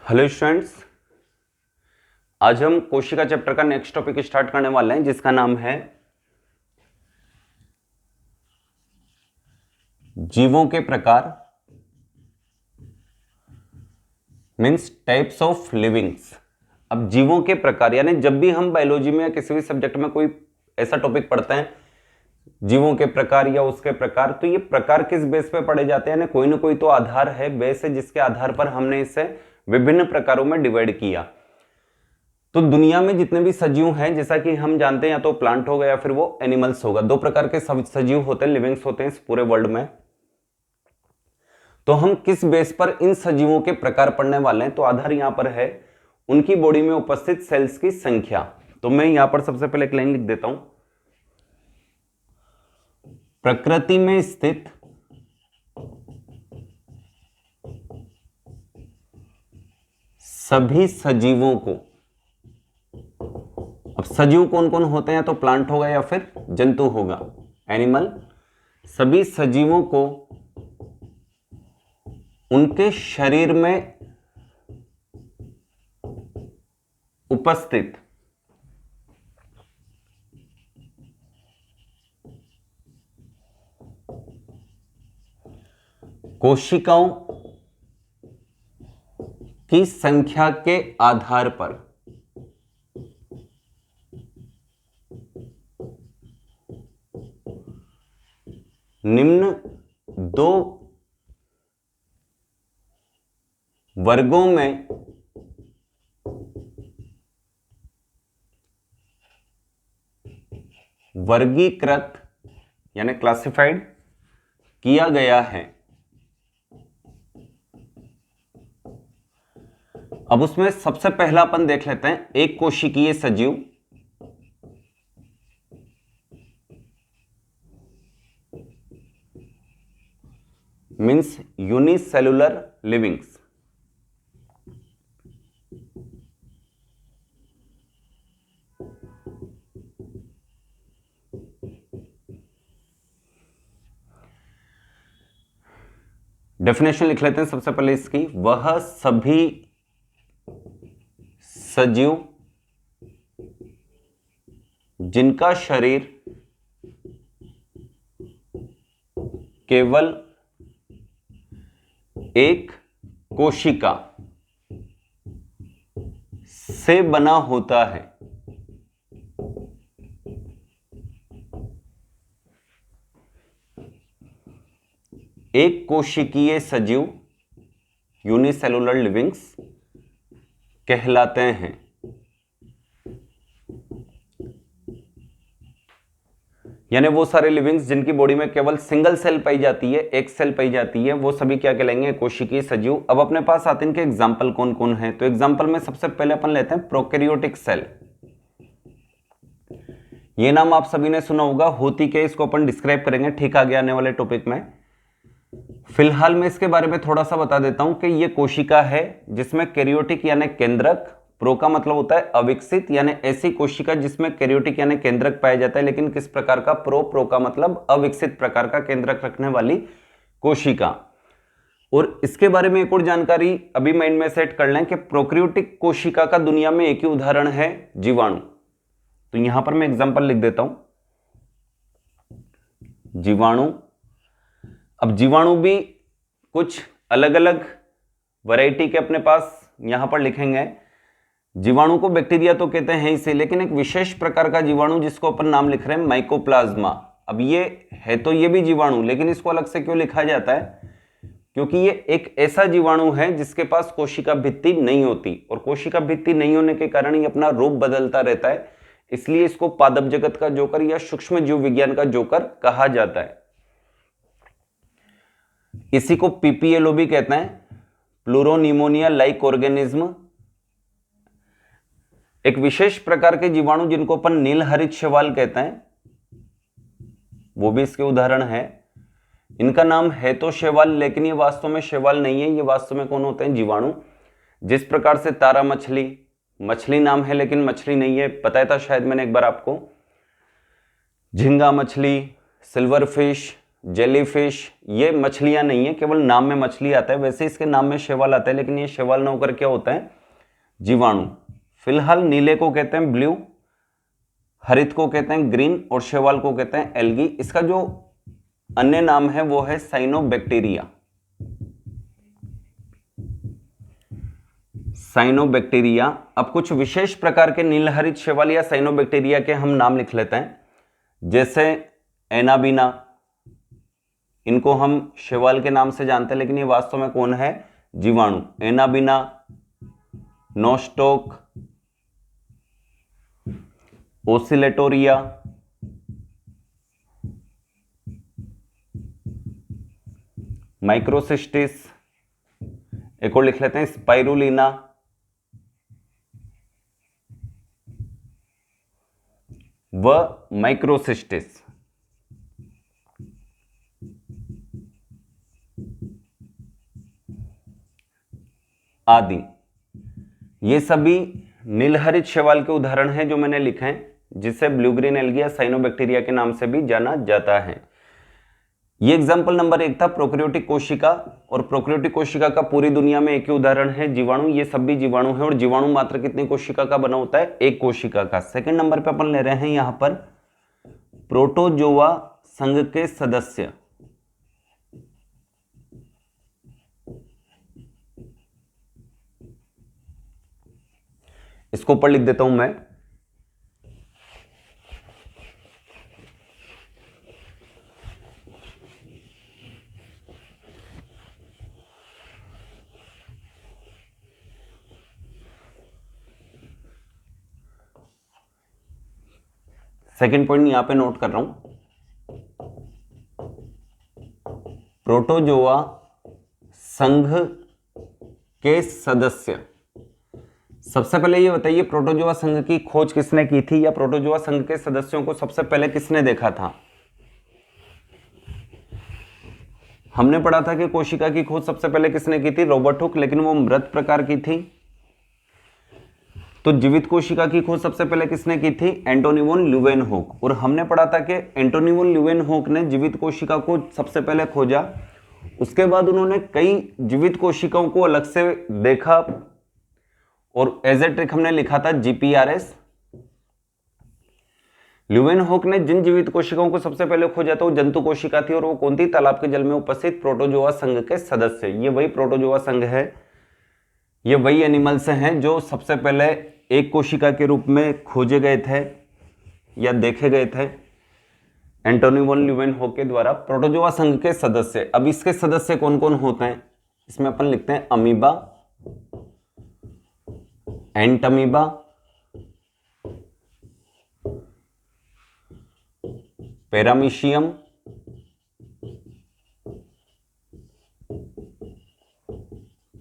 Hello students, आज हम कोशिका चैप्टर का नेक्स्ट टॉपिक स्टार्ट करने वाले हैं जिसका नाम है जीवों के प्रकार, मीन्स टाइप्स ऑफ लिविंग्स। अब जीवों के प्रकार यानी जब भी हम बायोलॉजी में या किसी भी सब्जेक्ट में कोई ऐसा टॉपिक पढ़ते हैं जीवों के प्रकार या उसके प्रकार, तो ये प्रकार किस बेस पे पढ़े जाते हैं, कोई ना कोई तो आधार है, बेस है, जिसके आधार पर हमने इसे विभिन्न प्रकारों में डिवाइड किया। तो दुनिया में जितने भी सजीव हैं, जैसा कि हम जानते हैं, या तो प्लांट होगा या फिर वो एनिमल्स होगा। दो प्रकार के सजीव होते हैं, लिविंग्स होते हैं इस पूरे वर्ल्ड में। तो हम किस बेस पर इन सजीवों के प्रकार पढ़ने वाले हैं, तो आधार यहां पर है उनकी बॉडी में उपस्थित सेल्स की संख्या। तो मैं यहां पर सबसे पहले एक लाइन लिख देता हूं, प्रकृति में स्थित सभी सजीवों को, अब सजीव कौन कौन होते हैं, तो प्लांट होगा या फिर जंतु होगा, एनिमल। सभी सजीवों को उनके शरीर में उपस्थित कोशिकाओं की संख्या के आधार पर निम्न दो वर्गों में वर्गीकृत यानी क्लासिफाइड किया गया है। अब उसमें सबसे पहला अपन देख लेते हैं एक कोशिकीय सजीव। Means unicellular livings. डेफिनेशन लिख लेते हैं सबसे पहले इसकी, वह सभी सजीव जिनका शरीर केवल एक कोशिका से बना होता है। एक कोशिकीय सजीव यूनिसेलुलर लिविंग्स कहलाते हैं। यानी वो सारे लिविंग्स जिनकी बॉडी में केवल सिंगल सेल पाई जाती है, एक सेल पाई जाती है, वो सभी क्या कहलाएंगे, कोशिकीय सजीव। अब अपने पास आते हैं इनके एग्जाम्पल कौन कौन है। तो एग्जाम्पल में सबसे पहले अपन लेते हैं प्रोकैरियोटिक सेल। ये नाम आप सभी ने सुना होगा, होती क्या, इसको अपन डिस्क्राइब करेंगे ठीक आगे आने वाले टॉपिक में। फिलहाल मैं इसके बारे में थोड़ा सा बता देता हूं कि ये कोशिका है जिसमें कैरियोटिक यानी केंद्रक, प्रो का मतलब होता है अविकसित, यानी ऐसी कोशिका जिसमें कैरियोटिक यानी केंद्रक पाया जाता है, लेकिन किस प्रकार का, प्रो का मतलब अविकसित प्रकार का केंद्रक रखने वाली कोशिका। और इसके बारे में एक और जानकारी अभी माइंड में सेट कर लें कि प्रोकैरियोटिक कोशिका का दुनिया में एक ही उदाहरण है, जीवाणु। तो यहां पर मैं एग्जाम्पल लिख देता हूं, जीवाणु। अब जीवाणु भी कुछ अलग अलग वैरायटी के अपने पास यहां पर लिखेंगे। जीवाणु को बैक्टीरिया तो कहते हैं इसे, लेकिन एक विशेष प्रकार का जीवाणु जिसको अपन नाम लिख रहे हैं माइकोप्लाज्मा। अब ये है तो ये भी जीवाणु, लेकिन इसको अलग से क्यों लिखा जाता है, क्योंकि ये एक ऐसा जीवाणु है जिसके पास कोशिका भित्ति नहीं होती, और कोशिका भित्ति नहीं होने के कारण ये अपना रूप बदलता रहता है, इसलिए इसको पादप जगत का जोकर या सूक्ष्म जीव विज्ञान का जोकर कहा जाता है। इसी को पीपीएलओ भी कहते हैं, प्लूरोनिमोनिया लाइक ऑर्गेनिज्म। एक विशेष प्रकार के जीवाणु जिनको अपन नीलहरित शैवाल कहते हैं, वो भी इसके उदाहरण है। इनका नाम है तो शैवाल, लेकिन ये वास्तव में शैवाल नहीं है, ये वास्तव में कौन होते हैं, जीवाणु। जिस प्रकार से तारा मछली, मछली नाम है लेकिन मछली नहीं है, बताया था शायद मैंने एक बार आपको। झींगा मछली, सिल्वर फिश, जेलीफिश, ये मछलियां नहीं है, केवल नाम में मछली आता है, वैसे इसके नाम में शैवाल आता है, लेकिन ये शैवाल न होकर क्या होता है, जीवाणु। फिलहाल नीले को कहते हैं ब्लू, हरित को कहते हैं ग्रीन और शैवाल को कहते हैं एल्गी। इसका जो अन्य नाम है वो है साइनोबैक्टीरिया। साइनोबैक्टीरिया। अब कुछ विशेष प्रकार के नीलहरित शैवाल या साइनोबैक्टीरिया के हम नाम लिख लेते हैं, जैसे एनाबीना, इनको हम शैवाल के नाम से जानते हैं, लेकिन ये वास्तव में कौन है, जीवाणु। एनाबीना, नोस्टोक, ओसिलेटोरिया, माइक्रोसिस्टिस, एक और लिख लेते हैं स्पाइरुलिना, व माइक्रोसिस्टिस। आदि। ये सभी नीलहरित शैवाल के उदाहरण हैं जो मैंने लिखे हैं, जिसे ब्लू ग्रीन एल्गी या साइनोबैक्टीरिया के नाम से भी जाना जाता है। ये एग्जाम्पल नंबर 1 था प्रोकैरियोटिक कोशिका, और प्रोकैरियोटिक कोशिका का पूरी दुनिया में एक ही उदाहरण है, जीवाणु। ये सब भी जीवाणु है, और जीवाणु मात्र कितनी कोशिका का बना होता है, एक कोशिका का। सेकंड नंबर पे अपन ले रहे हैं यहां पर प्रोटोजोआ संघ के सदस्य। इसको ऊपर लिख देता हूं मैं। सेकंड पॉइंट यहां पे नोट कर रहा हूं, प्रोटोजोआ संघ के सदस्य। सबसे पहले ये बताइए, प्रोटोजोआ संघ की खोज किसने की थी, या प्रोटोजोआ संघ के सदस्यों को सबसे पहले किसने देखा था। हमने पढ़ा था कि कोशिका की खोज सबसे पहले किसने की थी, रॉबर्ट हुक, लेकिन वो मृत प्रकार की थी। तो जीवित कोशिका की खोज सबसे पहले किसने की थी, एंटोनी वॉन ल्यूवेनहोक। और हमने पढ़ा था कि एंटोनी वॉन ल्यूवेनहोक ने जीवित कोशिका को सबसे पहले खोजा, उसके बाद उन्होंने कई जीवित कोशिकाओं को अलग से देखा, और एज ए ट्रिक हमने लिखा था जीपीआरएस। ल्यूवेनहोक ने जिन जीवित कोशिकाओं को सबसे पहले खोजा था वो जंतु कोशिका थी, और वो कौन थी, तालाब के जल में उपस्थित प्रोटोजोआ संघ के सदस्य। ये वही प्रोटोजोआ संघ है, ये वही एनिमल्स हैं जो सबसे पहले एक कोशिका के रूप में खोजे गए थे या देखे गए थे एंटोनी वॉन ल्यूवेनहोक के द्वारा, प्रोटोजोआ संघ के सदस्य। अब इसके सदस्य कौन कौन होते हैं, इसमें अपन लिखते हैं amoeba, Entamoeba, Paramecium,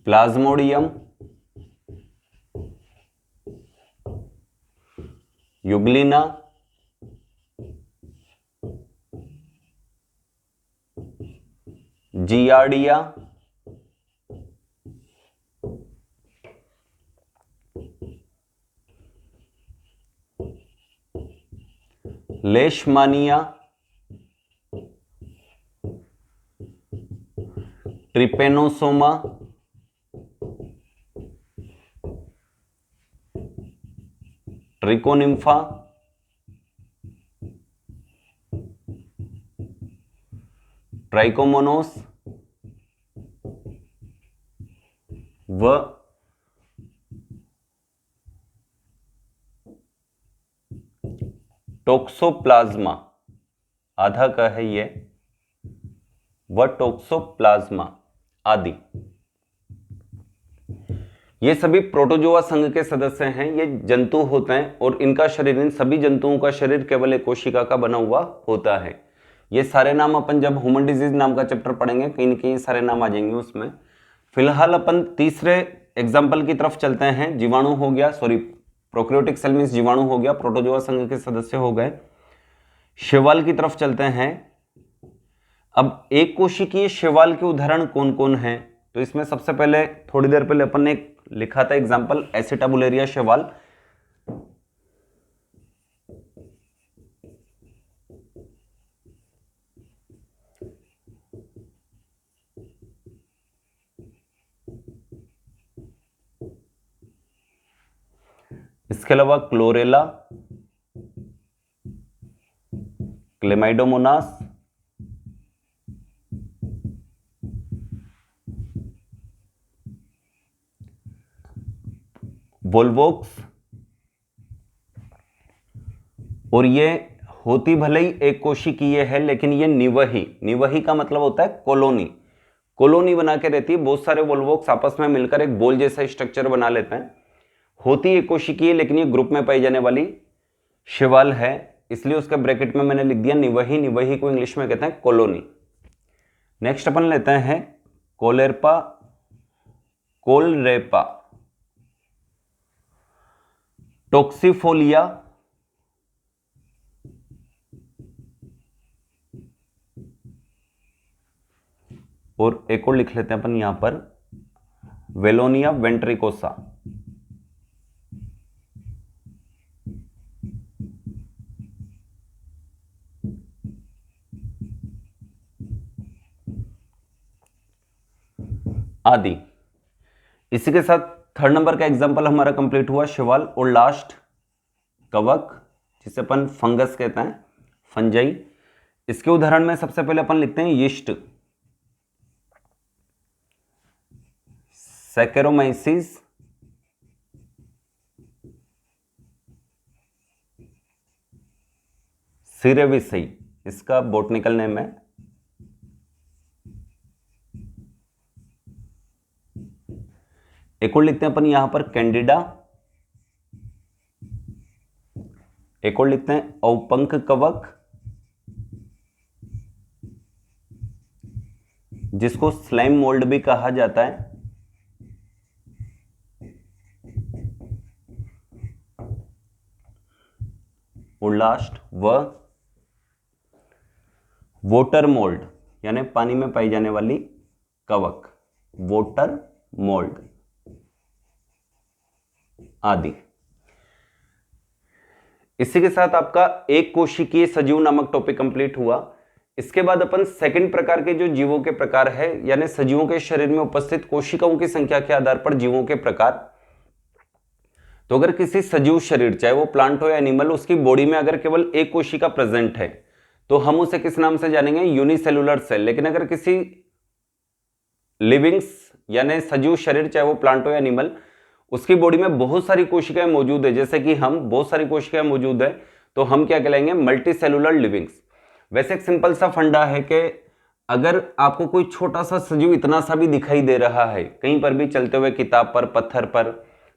Plasmodium, Euglena, Giardia, Leishmania, Trypanosoma, Trichonympha, Trichomonas व टोक्सोप्लाज्मा, आधा का है ये, व टोक्सोप्लाज्मा आदि। ये सभी प्रोटोजोआ संघ के सदस्य हैं। ये जंतु होते हैं और इनका शरीर, इन सभी जंतुओं का शरीर केवल एक कोशिका का बना हुआ होता है। ये सारे नाम अपन जब ह्यूमन डिजीज नाम का चैप्टर पढ़ेंगे कहीं न कहीं सारे नाम आ जाएंगे उसमें। फिलहाल अपन तीसरे एग्जाम्पल की तरफ चलते हैं। जीवाणु हो गया, सॉरी प्रोकैरियोटिक सेल मींस जीवाणु हो गया, प्रोटोजोआ संघ के सदस्य हो गए। शैवाल की तरफ चलते हैं। अब एक कोशिकीय शैवाल के उदाहरण कौन कौन हैं, तो इसमें सबसे पहले थोड़ी देर पहले अपन ने लिखा था एग्जाम्पल एसिटाबुलेरिया शैवाल। इसके अलावा क्लोरेला, क्लेमाइडोमोनास, वोल्वोक्स, और ये होती भले ही एक कोशिकीय है लेकिन ये निवही, निवही का मतलब होता है कॉलोनी, कॉलोनी बना के रहती है। बहुत सारे वोल्वोक्स आपस में मिलकर एक बॉल जैसा स्ट्रक्चर बना लेते हैं। होती एक कोशिकीय लेकिन ये ग्रुप में पाई जाने वाली शैवाल है, इसलिए उसके ब्रैकेट में मैंने लिख दिया निवही। निवही को इंग्लिश में कहते हैं कॉलोनी। नेक्स्ट अपन लेते हैं कोलेरपा, कोलरेपा, टॉक्सिफोलिया, और एक और लिख लेते हैं अपन यहां पर वेलोनिया वेंट्रिकोसा। आदि। इसी के साथ थर्ड नंबर का एग्जांपल हमारा कंप्लीट हुआ शैवाल। और लास्ट कवक, जिसे अपन फंगस कहते हैं, फंजाई। इसके उदाहरण में सबसे पहले अपन लिखते हैं यीस्ट, सैकेरोमाइसिस, सीरेविसई, इसका बॉटनिकल नेम है। एक और लिखते हैं अपन यहां पर कैंडिडा, एक और लिखते हैं औपंक कवक, जिसको स्लाइम मोल्ड भी कहा जाता है। और लास्ट वोटर मोल्ड, यानी पानी में पाई जाने वाली कवक, वोटर मोल्ड आदि। इसी के साथ आपका एक कोशिकीय सजीव नामक टॉपिक कंप्लीट हुआ। इसके बाद अपन सेकंड प्रकार के जो जीवों के प्रकार है, यानी सजीवों के शरीर में उपस्थित कोशिकाओं की संख्या के आधार पर जीवों के प्रकार। तो अगर किसी सजीव शरीर, चाहे वो प्लांट हो या एनिमल, उसकी बॉडी में अगर केवल एक कोशिका प्रेजेंट है तो हम उसे किस नाम से जानेंगे? Unicellular cell. लेकिन अगर किसी लिविंग्स यानी सजीव शरीर, चाहे वो प्लांट हो या एनिमल, उसकी बॉडी में बहुत सारी कोशिकाएं मौजूद है, जैसे कि हम, बहुत सारी कोशिकाएं मौजूद है, तो हम क्या कहलाएंगे? Multi cellular livings. वैसे एक सिंपल सा फंडा है कि अगर आपको कोई छोटा सा सजीव इतना सा भी दिखाई दे रहा है, कहीं पर भी चलते हुए, किताब पर, पत्थर पर,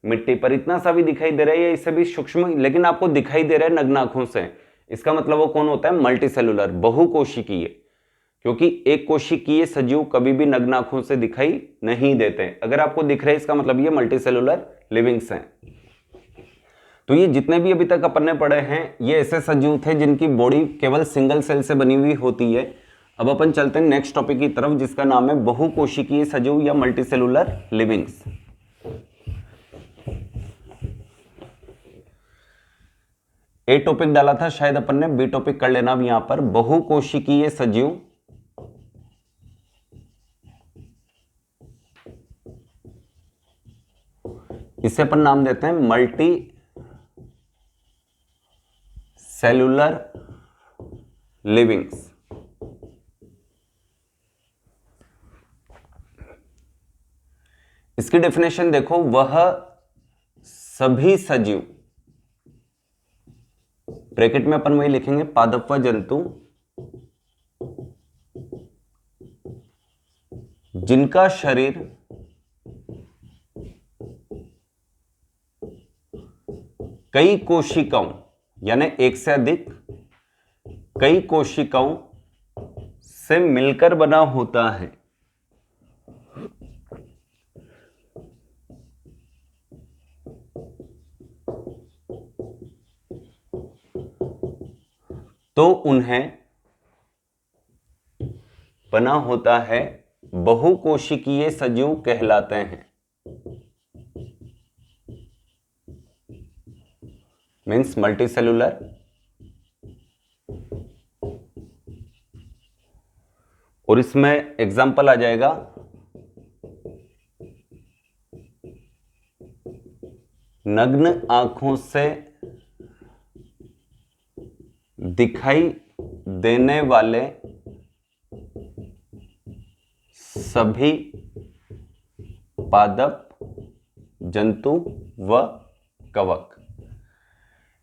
मिट्टी पर, इतना सा भी दिखाई दे रहा है या इससे भी सूक्ष्म, लेकिन आपको दिखाई दे रहा है नग्न आंखों से, इसका मतलब वो कौन होता है? मल्टी सेलुलर, बहुकोशिकीय। क्योंकि एक कोशिकीय सजीव कभी भी नग्न आंखों से दिखाई नहीं देते। अगर आपको दिख रहे हैं, इसका मतलब ये मल्टी सेलुलर लिविंग्स हैं। तो ये जितने भी अभी तक अपन ने पढ़े हैं, ये ऐसे सजीव थे जिनकी बॉडी केवल सिंगल सेल से बनी हुई होती है। अब अपन चलते हैं नेक्स्ट टॉपिक की तरफ, जिसका नाम है बहुकोशिकीय सजीव या मल्टी सेलुलर लिविंग्स। ए टॉपिक डाला था, शायद अपन ने बी टॉपिक कर लेना अब यहां पर। बहुकोशिकीय सजीव, इसे अपन नाम देते हैं मल्टी सेलुलर लिविंग्स। इसकी डेफिनेशन देखो, वह सभी सजीव, ब्रैकेट में अपन वही लिखेंगे, पादप जंतु, जिनका शरीर कई कोशिकाओं यानी एक से अधिक कई कोशिकाओं से मिलकर बना होता है। तो उन्हें बना होता है बहुकोशिकीय सजीव कहलाते हैं। Means multi cellular. और इसमें एग्जाम्पल आ जाएगा नग्न आंखों से दिखाई देने वाले सभी पादप जंतु व कवक।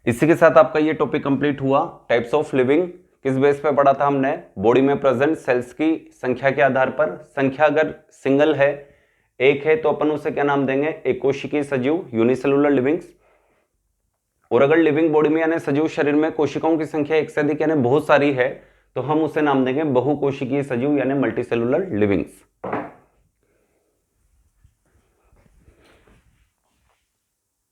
इसी के साथ आपका ये टॉपिक कंप्लीट हुआ। टाइप्स ऑफ लिविंग किस बेस पे पढ़ा था हमने? बॉडी में प्रेजेंट सेल्स की संख्या के आधार पर। संख्या अगर सिंगल है, एक है, तो अपन उसे क्या नाम देंगे? एक कोशिकीय सजीव, यूनिसेलुलर लिविंग्स। और अगर लिविंग बॉडी में यानी सजीव शरीर में कोशिकाओं की संख्या एक से अधिक यानी बहुत सारी है, तो हम उसे नाम देंगे बहुकोशिकीय सजीव यानी मल्टीसेलुलर लिविंग्स।